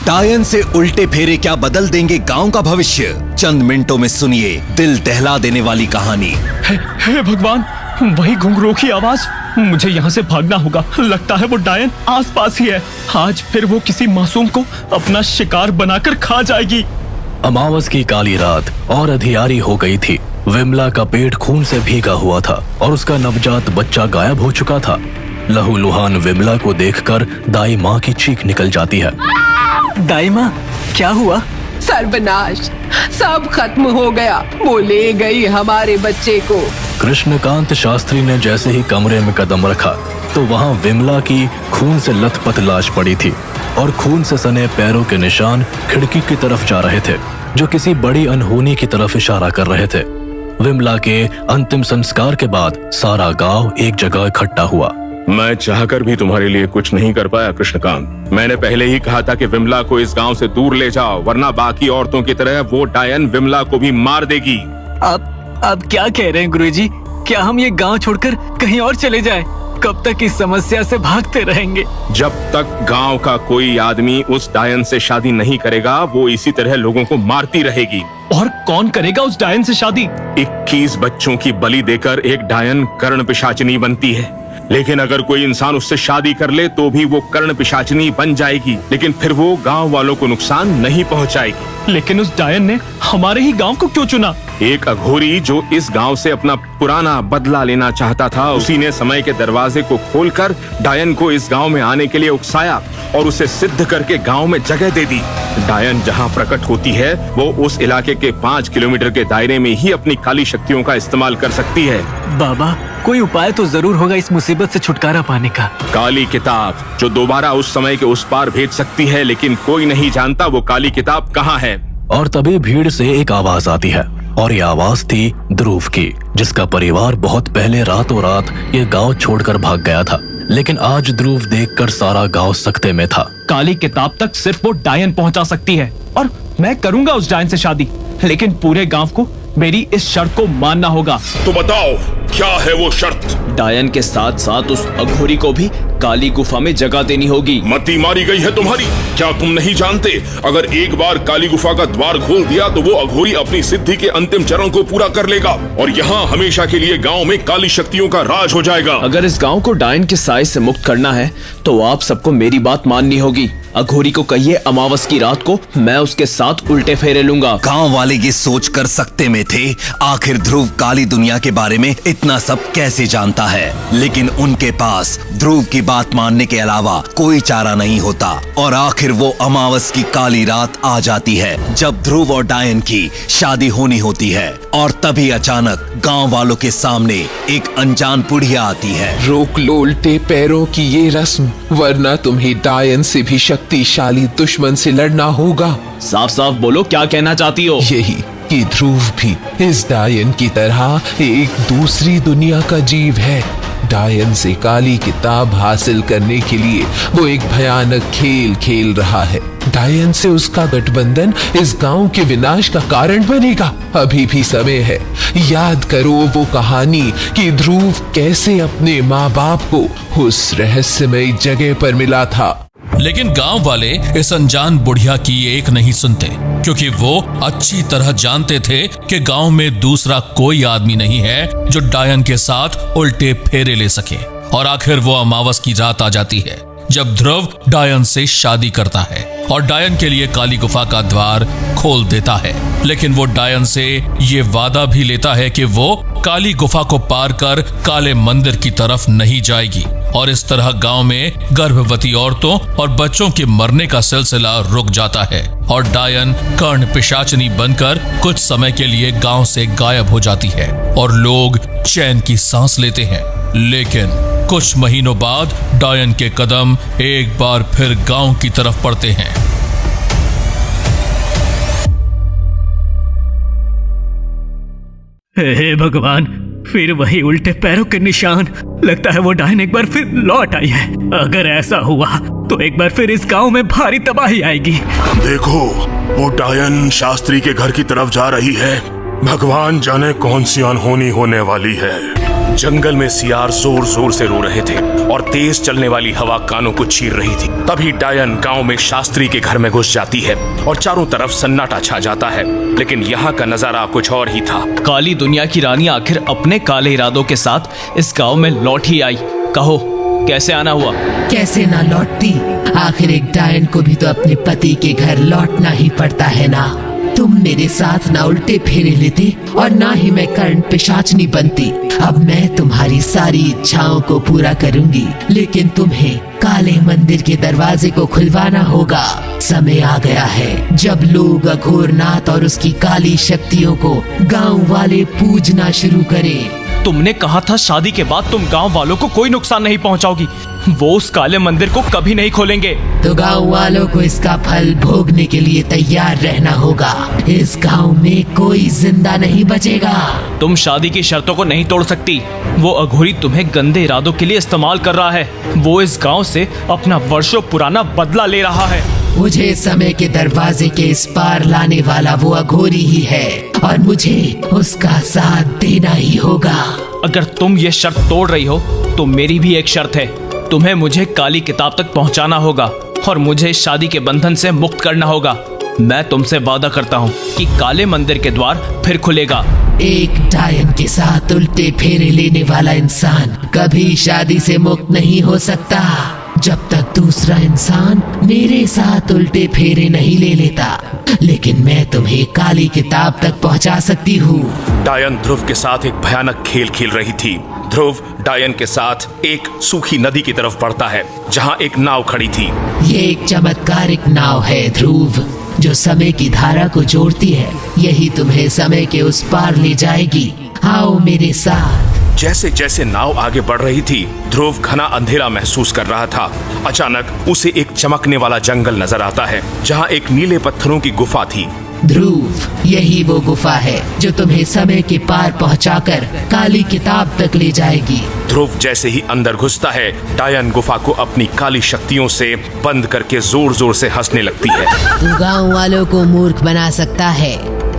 डायन से उल्टे फेरे क्या बदल देंगे गांव का भविष्य? चंद मिनटों में सुनिए दिल दहला देने वाली कहानी। हे भगवान, वही घुंघरू की आवाज। मुझे यहाँ से भागना होगा। लगता है वो डायन आसपास ही है। आज फिर वो किसी मासूम को अपना शिकार बनाकर खा जाएगी। अमावस की काली रात और अधियारी हो गई थी। विमला का पेट खून से भीगा हुआ था और उसका नवजात बच्चा गायब हो चुका था। लहूलुहान विमला को देखकर दाई माँ की चीख निकल जाती है। दाई माँ, क्या हुआ? सर्वनाश, सब खत्म हो गया। वो ले गई हमारे बच्चे को। कृष्णकांत शास्त्री ने जैसे ही कमरे में कदम रखा तो वहाँ विमला की खून से लथपथ लाश पड़ी थी और खून से सने पैरों के निशान खिड़की की तरफ जा रहे थे, जो किसी बड़ी अनहोनी की तरफ इशारा कर रहे थे। विमला के अंतिम संस्कार के बाद सारा गांव एक जगह इकट्ठा हुआ। मैं चाहकर भी तुम्हारे लिए कुछ नहीं कर पाया कृष्णकांत। मैंने पहले ही कहा था कि विमला को इस गांव से दूर ले जाओ, वरना बाकी औरतों की तरह वो डायन विमला को भी मार देगी। अब क्या कह रहे हैं गुरुजी? क्या हम ये गांव छोड़कर कहीं और चले जाएं? कब तक इस समस्या से भागते रहेंगे? जब तक गांव का कोई आदमी उस डायन से शादी नहीं करेगा, वो इसी तरह लोगों को मारती रहेगी। और कौन करेगा उस डायन से शादी? 21 बच्चों की बलि देकर एक डायन कर्ण पिशाचिनी बनती है, लेकिन अगर कोई इंसान उससे शादी कर ले तो भी वो कर्ण पिशाचिनी बन जाएगी, लेकिन फिर वो गांव वालों को नुकसान नहीं पहुंचाएगी। लेकिन उस डायन ने हमारे ही गांव को क्यों चुना? एक अघोरी जो इस गांव से अपना पुराना बदला लेना चाहता था, उसी ने समय के दरवाजे को खोलकर डायन को इस गांव में आने के लिए उकसाया और उसे सिद्ध करके गांव में जगह दे दी। डायन जहां प्रकट होती है वो उस इलाके के 5 किलोमीटर के दायरे में ही अपनी काली शक्तियों का इस्तेमाल कर सकती है। बाबा, कोई उपाय तो जरूर होगा इस मुसीबत से छुटकारा पाने का। काली किताब जो दोबारा उस समय के उस पार भेज सकती है, लेकिन कोई नहीं जानता वो काली किताब कहाँ है। और तभी भीड़ से एक आवाज आती है और ये आवाज थी ध्रुव की, जिसका परिवार बहुत पहले रातों रात ये गांव छोड़कर भाग गया था। लेकिन आज ध्रुव देखकर सारा गांव सकते में था। काली किताब तक सिर्फ वो डायन पहुंचा सकती है और मैं करूंगा उस डायन से शादी, लेकिन पूरे गांव को मेरी इस शर्त को मानना होगा। तो बताओ क्या है वो शर्त? डायन के साथ साथ उस अघोरी को भी काली गुफा में जगह देनी होगी। मती मारी गई है तुम्हारी। क्या तुम नहीं जानते, अगर एक बार काली गुफा का द्वार खोल दिया तो वो अघोरी अपनी सिद्धि के अंतिम चरण को पूरा कर लेगा और यहाँ हमेशा के लिए गांव में काली शक्तियों का राज हो जाएगा। अगर इस गांव को डायन के साए से मुक्त करना है तो आप सबको मेरी बात माननी होगी। अघोरी को कहिए अमावस की रात को मैं उसके साथ उल्टे फेरे लूंगा। गांव वाले ये सोच कर सकते में थे, आखिर ध्रुव काली दुनिया के बारे में इतना सब कैसे जानता है। लेकिन उनके पास ध्रुव की बात मानने के अलावा कोई चारा नहीं होता और आखिर वो अमावस की काली रात आ जाती है जब ध्रुव और डायन की शादी होनी होती है। और तभी अचानक गांव वालों के सामने एक अनजान बुढ़िया आती है। रोक लो उल्टे पैरों की ये रस्म, वरना तुम्हें डायन से भी शक्तिशाली दुश्मन से लड़ना होगा। साफ साफ बोलो, क्या कहना चाहती हो? यही कि ध्रुव भी इस डायन की तरह एक दूसरी दुनिया का जीव है। डायन से काली किताब हासिल करने के लिए वो एक भयानक खेल खेल रहा है। डायन से उसका गठबंधन इस गांव के विनाश का कारण बनेगा। अभी भी समय है। याद करो वो कहानी कि ध्रुव कैसे अपने माँ बाप को उस रहस्यमय जगह पर मिला था। लेकिन गांव वाले इस अनजान बुढ़िया की एक नहीं सुनते, क्योंकि वो अच्छी तरह जानते थे कि गांव में दूसरा कोई आदमी नहीं है जो डायन के साथ उल्टे फेरे ले सके। और आखिर वो अमावस की रात आ जाती है जब ध्रुव डायन से शादी करता है और डायन के लिए काली गुफा का द्वार खोल देता है। लेकिन वो डायन से ये वादा भी लेता है कि वो काली गुफा को पार कर काले मंदिर की तरफ नहीं जाएगी। और इस तरह गांव में गर्भवती औरतों और बच्चों के मरने का सिलसिला रुक जाता है और डायन कर्ण पिशाचिनी बनकर कुछ समय के लिए गांव से गायब हो जाती है और लोग चैन की सांस लेते हैं। लेकिन कुछ महीनों बाद डायन के कदम एक बार फिर गांव की तरफ पड़ते हैं। हे भगवान, फिर वही उल्टे पैरों के निशान। लगता है वो डायन एक बार फिर लौट आई है। अगर ऐसा हुआ तो एक बार फिर इस गांव में भारी तबाही आएगी। देखो, वो डायन शास्त्री के घर की तरफ जा रही है। भगवान जाने कौन सी अनहोनी होने वाली है। जंगल में सियार जोर जोर से रो रहे थे और तेज चलने वाली हवा कानों को चीर रही थी। तभी डायन गांव में शास्त्री के घर में घुस जाती है और चारों तरफ सन्नाटा छा जाता है। लेकिन यहाँ का नजारा कुछ और ही था। काली दुनिया की रानी आखिर अपने काले इरादों के साथ इस गांव में लौट ही आई। कहो, कैसे आना हुआ? कैसे ना लौटती, आखिर एक डायन को भी तो अपने पति के घर लौटना ही पड़ता है ना। तुम मेरे साथ ना उल्टे फेरे लेते और ना ही मैं कर्ण पिशाचनी बनती। अब मैं तुम्हारी सारी इच्छाओं को पूरा करूंगी, लेकिन तुम्हें काले मंदिर के दरवाजे को खुलवाना होगा। समय आ गया है जब लोग अघोरनाथ और उसकी काली शक्तियों को गांव वाले पूजना शुरू करें। तुमने कहा था शादी के बाद तुम गांव वालों को कोई नुकसान नहीं पहुंचाओगी। वो उस काले मंदिर को कभी नहीं खोलेंगे। तो गांव वालों को इसका फल भोगने के लिए तैयार रहना होगा। इस गांव में कोई जिंदा नहीं बचेगा। तुम शादी की शर्तों को नहीं तोड़ सकती। वो अघोरी तुम्हें गंदे इरादों के लिए इस्तेमाल कर रहा है। वो इस गांव से अपना वर्षों पुराना बदला ले रहा है। मुझे समय के दरवाजे के इस पार लाने वाला वो अघोरी ही है और मुझे उसका साथ देना ही होगा। अगर तुम ये शर्त तोड़ रही हो तो मेरी भी एक शर्त है। तुम्हें मुझे काली किताब तक पहुंचाना होगा और मुझे शादी के बंधन से मुक्त करना होगा। मैं तुमसे वादा करता हूँ कि काले मंदिर के द्वार फिर खुलेगा। एक डायन के साथ उल्टे फेरे लेने वाला इंसान कभी शादी से मुक्त नहीं हो सकता जब तक दूसरा इंसान मेरे साथ उल्टे फेरे नहीं ले लेता। लेकिन मैं तुम्हें काली किताब तक पहुंचा सकती हूँ। डायन ध्रुव के साथ एक भयानक खेल खेल रही थी। ध्रुव डायन के साथ एक सूखी नदी की तरफ बढ़ता है जहाँ एक नाव खड़ी थी। ये एक चमत्कारिक नाव है ध्रुव, जो समय की धारा को जोड़ती है। यही तुम्हें समय के उस पार ले जाएगी। आओ मेरे साथ। जैसे जैसे नाव आगे बढ़ रही थी, ध्रुव घना अंधेरा महसूस कर रहा था। अचानक उसे एक चमकने वाला जंगल नजर आता है जहाँ एक नीले पत्थरों की गुफा थी। ध्रुव, यही वो गुफा है जो तुम्हें समय के पार पहुंचाकर काली किताब तक ले जाएगी। ध्रुव जैसे ही अंदर घुसता है, डायन गुफा को अपनी काली शक्तियों से बंद करके जोर जोर से हंसने लगती है। तू गांव वालों को मूर्ख बना सकता है,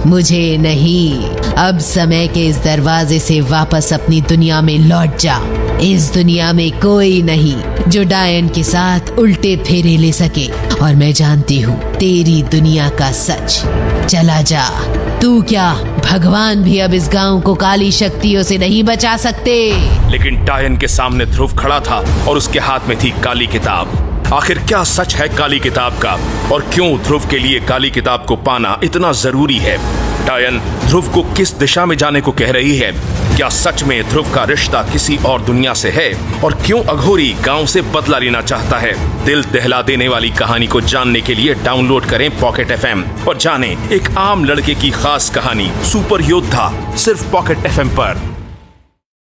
मुझे नहीं। अब समय के इस दरवाजे से वापस अपनी दुनिया में लौट जा। इस दुनिया में कोई नहीं जो डायन के साथ उल्टे फेरे ले सके, और मैं जानती हूँ तेरी दुनिया का सच। चला जा। तू क्या, भगवान भी अब इस गांव को काली शक्तियों से नहीं बचा सकते। लेकिन डायन के सामने ध्रुव खड़ा था और उसके हाथ में थी काली किताब। आखिर क्या सच है काली किताब का, और क्यों ध्रुव के लिए काली किताब को पाना इतना जरूरी है? डायन ध्रुव को किस दिशा में जाने को कह रही है? क्या सच में ध्रुव का रिश्ता किसी और दुनिया से है? और क्यों अघोरी गांव से बदला लेना चाहता है? दिल दहला देने वाली कहानी को जानने के लिए डाउनलोड करें पॉकेट FM और जानें एक आम लड़के की खास कहानी सुपर योद्धा, सिर्फ पॉकेट FM पर।